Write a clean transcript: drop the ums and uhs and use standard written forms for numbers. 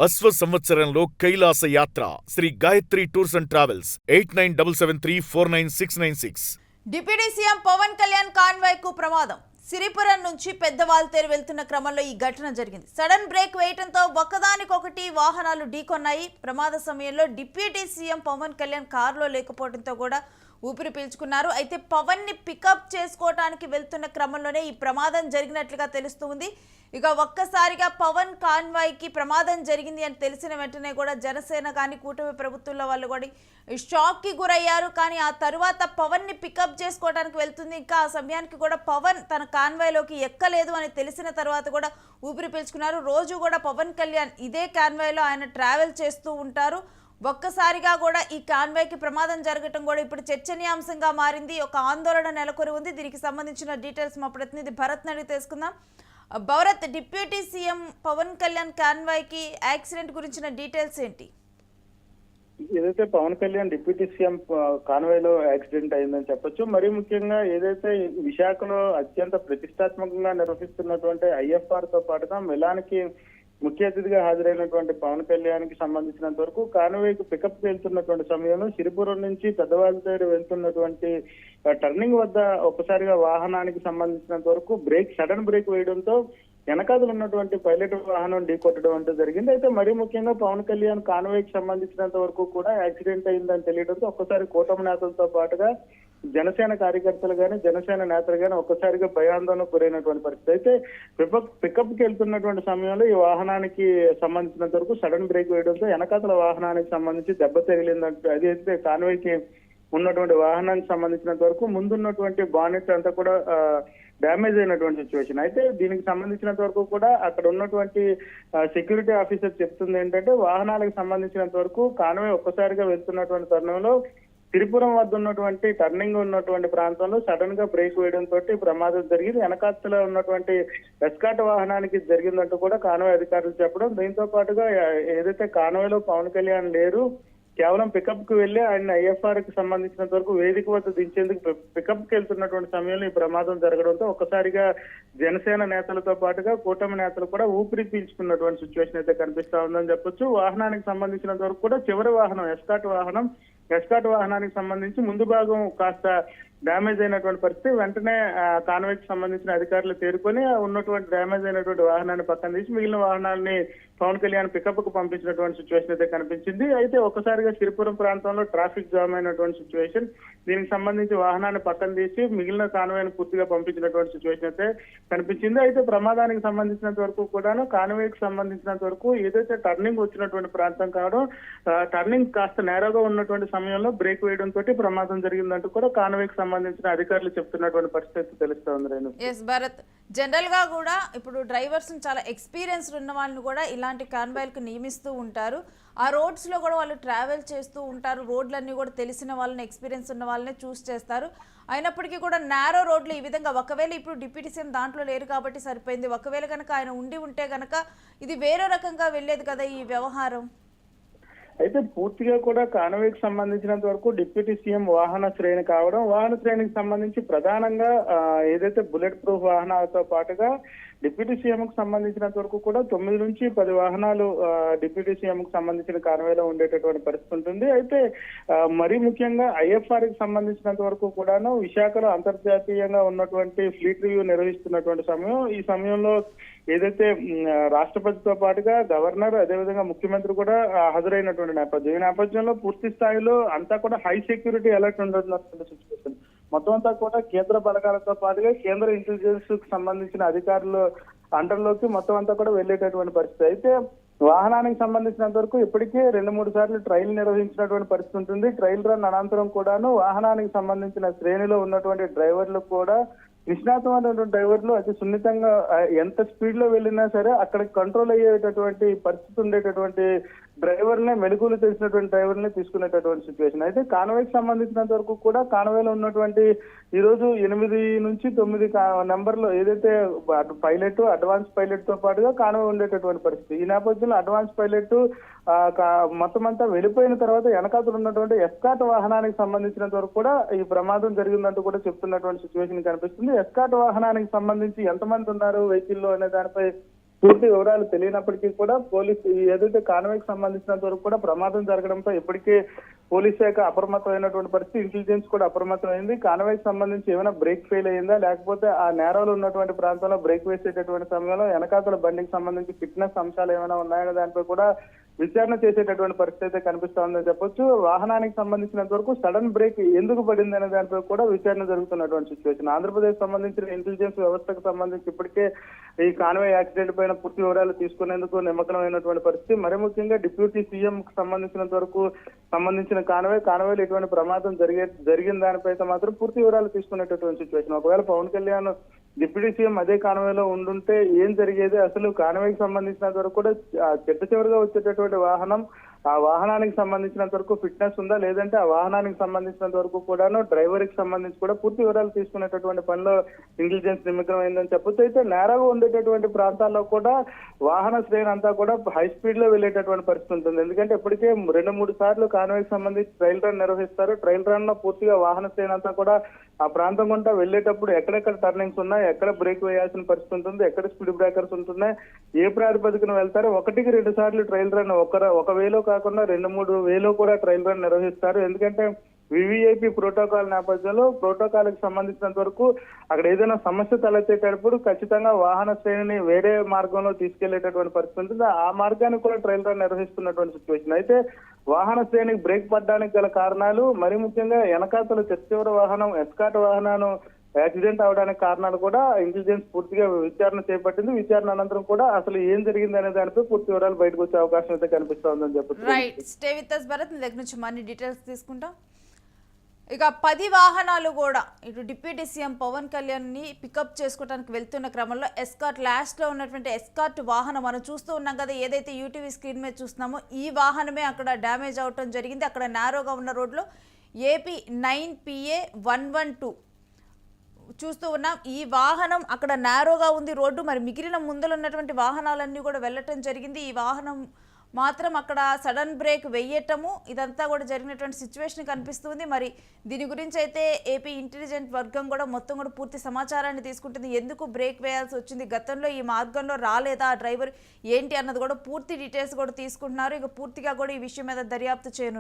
అశ్వ సంవత్సరంలో కైలాస యాత్ర Sri Gayatri tours and travels 8977349696. Deputy CM Pawan Kalyan convoy కు ప్రమాదం. సిరిపురం నుంచి పెద్దవాల్తేరు వెళ్తున్న క్రమంలో ఈ ఘటన జరిగింది. సడన్ బ్రేక్ వేయడంతో ఒకదానికొకటి వాహనాలు ఢీకొన్నాయి. ప్రమాద సమయంలో డిప్యూటీ సీఎం పవన్ కళ్యాణ్ కారులో లేకపోవడంతో కూడా ఊపిరి పీల్చుకున్నారు. అయితే పవన్ ని పికప్ చేసుకోవడానికి వెళ్తున్న క్రమంలోనే ఈ ప్రమాదం జరిగినట్లుగా తెలుస్తుంది. ఇక ఒక్కసారిగా పవన్ కాన్వాయ్ కి ప్రమాదం జరిగింది అని తెలిసిన వెంటనే కూడా జనసేన కానీ కూటమి ప్రభుత్వంలో వాళ్ళు కూడా షాక్ కి గురయ్యారు. కానీ ఆ తర్వాత పవన్ ని పికప్ చేసుకోవడానికి వెళ్తుంది. ఇంకా ఆ సమయానికి కూడా పవన్ తన కాన్వాయ్లోకి ఎక్కలేదు అని తెలిసిన తర్వాత కూడా ఊపిరి పీల్చుకున్నారు. రోజు కూడా పవన్ కళ్యాణ్ ఇదే కాన్వాయ్లో ఆయన ట్రావెల్ చేస్తూ ఉంటారు. ఒక్కసారిగా కూడా ఈ కాన్వాయ్కి ప్రమాదం జరగటం కూడా ఇప్పుడు చర్చనీయాంశంగా మారింది. ఒక ఆందోళన నెలకొని ఉంది. దీనికి సంబంధించిన డీటెయిల్స్ మా ప్రతినిధి భరత్ అడిగి తెలుసుకుందాం. భరత్, డిప్యూటీ సీఎం పవన్ కళ్యాణ్ కాన్వాయ్కి యాక్సిడెంట్ గురించిన డీటెయిల్స్ ఏంటి? ఏదైతే Pawan Kalyan deputy CM convoy లో యాక్సిడెంట్ అయిందని చెప్పొచ్చు. మరీ ముఖ్యంగా ఏదైతే విశాఖలో అత్యంత ప్రతిష్టాత్మకంగా నిర్వహిస్తున్నటువంటి ఐఎఫ్ఆర్ తో పాటుగా మిలాన్కి ముఖ్య అతిథిగా హాజరైనటువంటి పవన్ కళ్యాణ్ కి సంబంధించినంత వరకు కాన్వాయ్కి పికప్ వెళ్తున్నటువంటి సమయంలో సిరిపురం నుంచి పెద్దవాళ్ళ వెళ్తున్నటువంటి టర్నింగ్ వద్ద ఒక్కసారిగా వాహనానికి సంబంధించినంత వరకు సడన్ బ్రేక్ వేయడంతో వెనకాతలు ఉన్నటువంటి పైలట్ వాహనం ఢీకొట్టడం అంటూ జరిగింది. అయితే మరీ ముఖ్యంగా పవన్ కళ్యాణ్ కాన్వాయ్కి సంబంధించినంత వరకు కూడా యాక్సిడెంట్ అయిందని తెలియడంతో ఒక్కసారి కూటమి నేతలతో పాటుగా జనసేన కార్యకర్తలు గాని జనసేన నేతలు గాని ఒక్కసారిగా భయాందోళనకు గురైనటువంటి పరిస్థితి. అయితే పికప్ కి వెళ్తున్నటువంటి సమయంలో ఈ వాహనానికి సంబంధించినంత వరకు సడన్ బ్రేక్ వేయడంతో వెనకాతల వాహనానికి సంబంధించి దెబ్బ తగిలిందంటూ అది అయితే కాన్వాయ్కి ఉన్నటువంటి వాహనానికి సంబంధించినంత వరకు ముందున్నటువంటి బానెట్ అంతా కూడా డ్యామేజ్ అయినటువంటి సిచ్యువేషన్. అయితే దీనికి సంబంధించినంత వరకు కూడా అక్కడ ఉన్నటువంటి సెక్యూరిటీ ఆఫీసర్ చెప్తుంది ఏంటంటే వాహనాలకు సంబంధించినంత వరకు కాన్వాయ్ ఒక్కసారిగా వెళ్తున్నటువంటి తరుణంలో తిరుపురం వద్ద ఉన్నటువంటి టర్నింగ్ ఉన్నటువంటి ప్రాంతంలో సడన్ గా బ్రేక్ వేయడంతో ప్రమాదం జరిగింది. వెనకాతలో ఉన్నటువంటి ఎస్కాట్ వాహనానికి జరిగిందంటూ కూడా కాన్వాయ్ అధికారులు చెప్పడం, దీంతో పాటుగా ఏదైతే కాన్వాయ్ లో పవన్ కళ్యాణ్ లేరు, కేవలం పికప్ కు వెళ్లి ఆయన ఐఎఫ్ఆర్ కి సంబంధించినంత వరకు వేదిక వద్ద దించేందుకు పికప్ కి వెళ్తున్నటువంటి సమయంలో ఈ ప్రమాదం జరగడంతో ఒక్కసారిగా జనసేన నేతలతో పాటుగా కూటమి నేతలు కూడా ఊపిరి పీల్చుకున్నటువంటి సిచ్యువేషన్ అయితే కనిపిస్తా ఉందని చెప్పొచ్చు. వాహనానికి సంబంధించినంత వరకు కూడా చివరి వాహనం ఎస్కాట్ వాహనానికి సంబంధించి ముందు భాగం కాస్త డ్యామేజ్ అయినటువంటి పరిస్థితి. వెంటనే కాన్వాయ్కి సంబంధించిన అధికారులు తేరుకొని ఉన్నటువంటి డ్యామేజ్ అయినటువంటి వాహనాన్ని పక్కన తీసి మిగిలిన వాహనాన్ని పవన్ కళ్యాణ్ పికప్ కు పంపించినటువంటి సిచ్యువేషన్ అయితే కనిపించింది. అయితే ఒక్కసారిగా సిరిపురం ప్రాంతంలో ట్రాఫిక్ జామ్ అయినటువంటి సిచ్యువేషన్. దీనికి సంబంధించి వాహనాన్ని పక్కన తీసి మిగిలిన కాన్వాయ్ని పూర్తిగా పంపించినటువంటి సిచ్యువేషన్ అయితే కనిపించింది. అయితే ప్రమాదానికి సంబంధించినంత వరకు కూడాను కాన్వాయ్కి సంబంధించినంత వరకు ఏదైతే టర్నింగ్ వచ్చినటువంటి ప్రాంతం కావడం, టర్నింగ్ కాస్త నేరోగా ఉన్నటువంటి సమయంలో బ్రేక్ వేయడంతో ప్రమాదం జరిగిందంటూ కూడా కాన్వాయ్కి సంబంధించిన అధికారులు చెప్తున్నటువంటి పరిస్థితి తెలుస్తా ఉంది. భరత్, జనరల్ గా కూడా ఇప్పుడు డ్రైవర్స్ చాలా ఎక్స్పీరియన్స్డ్ ఉన్న వాళ్ళని కూడా ఇలాంటి కాన్వాయ్లకు నియమిస్తూ ఉంటారు. ఆ రోడ్స్ లో కూడా వాళ్ళు ట్రావెల్ చేస్తూ ఉంటారు. రోడ్లన్నీ కూడా తెలిసిన వాళ్ళని, ఎక్స్పీరియన్స్ ఉన్న వాళ్ళని చూస్ చేస్తారు. అయినప్పటికీ కూడా నేరో రోడ్లు ఈ విధంగా, ఒకవేళ ఇప్పుడు డిప్యూటీ సీఎం దాంట్లో లేరు కాబట్టి సరిపోయింది, ఒకవేళ కనుక ఆయన ఉంటే గనక ఇది వేరే రకంగా వెళ్ళేది కదా ఈ వ్యవహారం. అయితే పూర్తిగా కూడా కాన్వాయ్కి సంబంధించినంత వరకు డిప్యూటీ సీఎం వాహన శ్రేణి కావడం, వాహన శ్రేణికి సంబంధించి ప్రధానంగా ఏదైతే బుల్లెట్ ప్రూఫ్ వాహనాలతో పాటుగా డిప్యూటీ సీఎం కు సంబంధించినంత వరకు కూడా 9 నుంచి 10 వాహనాలు డిప్యూటీ సీఎం కు సంబంధించిన కాన్వాయ్లో ఉండేటటువంటి పరిస్థితి ఉంటుంది. అయితే మరీ ముఖ్యంగా ఐఎఫ్ఆర్ కి సంబంధించినంత వరకు కూడాను విశాఖలో అంతర్జాతీయంగా ఉన్నటువంటి ఫ్లీట్ రివ్యూ నిర్వహిస్తున్నటువంటి సమయం. ఈ సమయంలో ఏదైతే రాష్ట్రపతితో పాటుగా గవర్నర్, అదేవిధంగా ముఖ్యమంత్రి కూడా హాజరైనటువంటి నేపథ్యం. ఈ నేపథ్యంలో పూర్తి స్థాయిలో అంతా కూడా హై సెక్యూరిటీ అలర్ట్ ఉండేటువంటి సిచ్యువేషన్. మొత్తం అంతా కూడా కేంద్ర బలగాలతో పాటుగా కేంద్ర ఇంటెలిజెన్స్ కు సంబంధించిన అధికారులు అండర్లోకి మొత్తం అంతా కూడా వెళ్లేటటువంటి పరిస్థితి. అయితే వాహనానికి సంబంధించినంత వరకు ఇప్పటికే 2-3 సార్లు ట్రయల్ నిర్వహించినటువంటి పరిస్థితి ఉంటుంది. ట్రయల్ రన్ అనంతరం కూడాను వాహనానికి సంబంధించిన శ్రేణిలో ఉన్నటువంటి డ్రైవర్లు కూడా నిష్ణాతమైనటువంటి డ్రైవర్లు అతి సున్నితంగా ఎంత స్పీడ్ లో వెళ్ళినా సరే అక్కడ కంట్రోల్ అయ్యేటటువంటి పరిస్థితి ఉండేటటువంటి డ్రైవర్నే, మెలకువలు తెలిసినటువంటి డ్రైవర్నే తీసుకునేటటువంటి సిచ్యువేషన్. అయితే కాన్వాయ్కి సంబంధించినంత వరకు కూడా కాన్వాయ్లో ఉన్నటువంటి ఈ రోజు 8 నుంచి 9 నెంబర్లు ఏదైతే పైలట్, అడ్వాన్స్ పైలట్ తో పాటుగా కాన్వాయ్ ఉండేటటువంటి పరిస్థితి. ఈ నేపథ్యంలో అడ్వాన్స్ పైలట్ మొత్తం అంతా వెళ్ళిపోయిన తర్వాత వెనకాతలు ఉన్నటువంటి ఎస్కాట్ వాహనానికి సంబంధించినంత వరకు కూడా ఈ ప్రమాదం జరిగిందంటూ కూడా చెప్తున్నటువంటి సిచ్యువేషన్ కనిపిస్తుంది. ఎస్కాట్ వాహనానికి సంబంధించి ఎంతమంది ఉన్నారు వెహికల్లో అనే దానిపై పూర్తి వివరాలు తెలియనప్పటికీ కూడా పోలీసు ఏదైతే కాన్వాయ్కి సంబంధించినంత వరకు కూడా ప్రమాదం జరగడంతో ఇప్పటికే పోలీస్ శాఖ అప్రమత్తమైనటువంటి పరిస్థితి, ఇంటెలిజెన్స్ కూడా అప్రమత్తమైంది. కాన్వాయ్కి సంబంధించి ఏమైనా బ్రేక్ ఫెయిల్ అయిందా, లేకపోతే ఆ నేరాలు ఉన్నటువంటి ప్రాంతంలో బ్రేక్ వేసేటటువంటి సమయంలో వెనకాతల బండికి సంబంధించి ఫిట్నెస్ అంశాలు ఏమైనా ఉన్నాయనే దానిపై కూడా విచారణ చేసేటటువంటి పరిస్థితి అయితే కనిపిస్తా ఉందని చెప్పొచ్చు. వాహనానికి సంబంధించినంత వరకు సడన్ బ్రేక్ ఎందుకు పడింది అనే దానిపై కూడా విచారణ జరుగుతున్నటువంటి సిచ్యువేషన్. ఆంధ్రప్రదేశ్ సంబంధించిన ఇంటెలిజెన్స్ వ్యవస్థకు సంబంధించి ఇప్పటికే ఈ కాన్వాయ్ యాక్సిడెంట్ పైన పూర్తి వివరాలు తీసుకునేందుకు నిమగ్నమైనటువంటి పరిస్థితి. మరి ముఖ్యంగా డిప్యూటీ సీఎం కు సంబంధించినంత వరకు సంబంధించిన కాన్వాయ్లో ఎటువంటి ప్రమాదం జరిగిన దానిపై అయితే మాత్రం పూర్తి వివరాలు తీసుకునేటటువంటి సిచ్యువేషన్. ఒకవేళ పవన్ కళ్యాణ్ డిప్యూటీ సీఎం అదే కాన్వాయ్లో ఉండుంటే ఏం జరిగేది, అసలు కాన్వాయ్కి సంబంధించినంత వరకు కూడా చిట్ట చివరిగా వచ్చేటటువంటి వాహనం, ఆ వాహనానికి సంబంధించినంత వరకు ఫిట్నెస్ ఉందా, లేదంటే ఆ వాహనానికి సంబంధించినంత వరకు కూడాను డ్రైవర్ కి సంబంధించి కూడా పూర్తి వివరాలు తీసుకునేటటువంటి పనిలో ఇంటెలిజెన్స్ నిమగ్నమైందని చెప్పొచ్చు. అయితే నేరాగా ఉండేటటువంటి ప్రాంతాల్లో కూడా వాహన శ్రేణి అంతా కూడా హై స్పీడ్ లో వెళ్ళేటటువంటి పరిస్థితి ఉంటుంది. ఎందుకంటే ఇప్పటికే 2-3 సార్లు కాన్వాయ్కి సంబంధించి ట్రయల్ రన్ నిర్వహిస్తారు. ట్రయల్ రన్ లో పూర్తిగా వాహన శ్రేణి అంతా కూడా ఆ ప్రాంతం గుంటా వెళ్ళేటప్పుడు ఎక్కడెక్కడ టర్నింగ్స్ ఉన్నాయి, ఎక్కడ బ్రేక్ వేయాల్సిన పరిస్థితి ఉంటుంది, ఎక్కడ స్పీడ్ బ్రేకర్స్ ఉంటున్నాయి, ఏ ప్రాతిపదికన వెళ్తారు, 1-2 సార్లు ట్రయల్ రన్ ఒక వేలో కాకుండా 2-3 వేలో కూడా ట్రయల్ రన్ నిర్వహిస్తారు. ఎందుకంటే వివిఐపి ప్రోటోకాల్ నేపథ్యంలో ప్రోటోకాల్ కి సంబంధించినంత వరకు అక్కడ ఏదైనా సమస్య తలెత్తేటప్పుడు ఖచ్చితంగా వాహన శ్రేణిని వేరే మార్గంలో తీసుకెళ్లేటటువంటి పరిస్థితి ఉంటుంది. ఆ మార్గానికి కూడా ట్రయల్ రన్ నిర్వహిస్తున్నటువంటి సిచ్యువేషన్. అయితే వాహన శ్రేణికి బ్రేక్ పడడానికి గల కారణాలు, మరి ముఖ్యంగా వెనకాతల చివరి వాహనం ఎస్కాట్ వాహనాన్ని యాక్సిడెంట్ అవడానికి కారణాలు కూడా ఇంటెలిజెన్స్ పూర్తిగా విచారణ చేపట్టింది. విచారణ అనంతరం కూడా అసలు ఏం జరిగింది అనే దానిపై పూర్తి వివరాలు బయటకు వచ్చే అవకాశం అయితే కనిపిస్తా ఉందని చెప్పొచ్చు. Right, stay with us Bharat, నీ దగ్గర నుంచి మరిన్ని డీటెయిల్స్ తీసుకుంటాం. ఇక 10 వాహనాలు కూడా ఇటు డిప్యూటీ సీఎం పవన్ కళ్యాణ్ ని పికప్ చేసుకోవడానికి వెళ్తున్న క్రమంలో ఎస్కాట్ లాస్ట్ లో ఉన్నటువంటి ఎస్కాట్ వాహనం మనం చూస్తూ ఉన్నాం కదా, ఏదైతే యూటీవీ స్క్రీన్ మీద చూస్తున్నామో ఈ వాహనమే అక్కడ డ్యామేజ్ అవటం జరిగింది. అక్కడ నారోగా ఉన్న రోడ్లో ఏపీ 9PA 112 చూస్తూ ఉన్నాం. ఈ వాహనం అక్కడ నారోగా ఉంది రోడ్డు, మరి మిగిలిన ముందర ఉన్నటువంటి వాహనాలన్నీ కూడా వెళ్ళటం జరిగింది. ఈ వాహనం మాత్రం అక్కడ సడన్ బ్రేక్ వేయటము ఇదంతా కూడా జరిగినటువంటి సిచ్యువేషన్ కనిపిస్తుంది. మరి దీని గురించి అయితే ఏపీ ఇంటెలిజెంట్ వర్గం కూడా మొత్తం కూడా పూర్తి సమాచారాన్ని తీసుకుంటుంది. ఎందుకు బ్రేక్ వేయాల్సి వచ్చింది, గతంలో ఈ మార్గంలో రాలేదా డ్రైవర్ ఏంటి అన్నది కూడా పూర్తి డీటెయిల్స్ కూడా తీసుకుంటున్నారు. ఇక పూర్తిగా కూడా ఈ విషయం మీద దర్యాప్తు చేయను.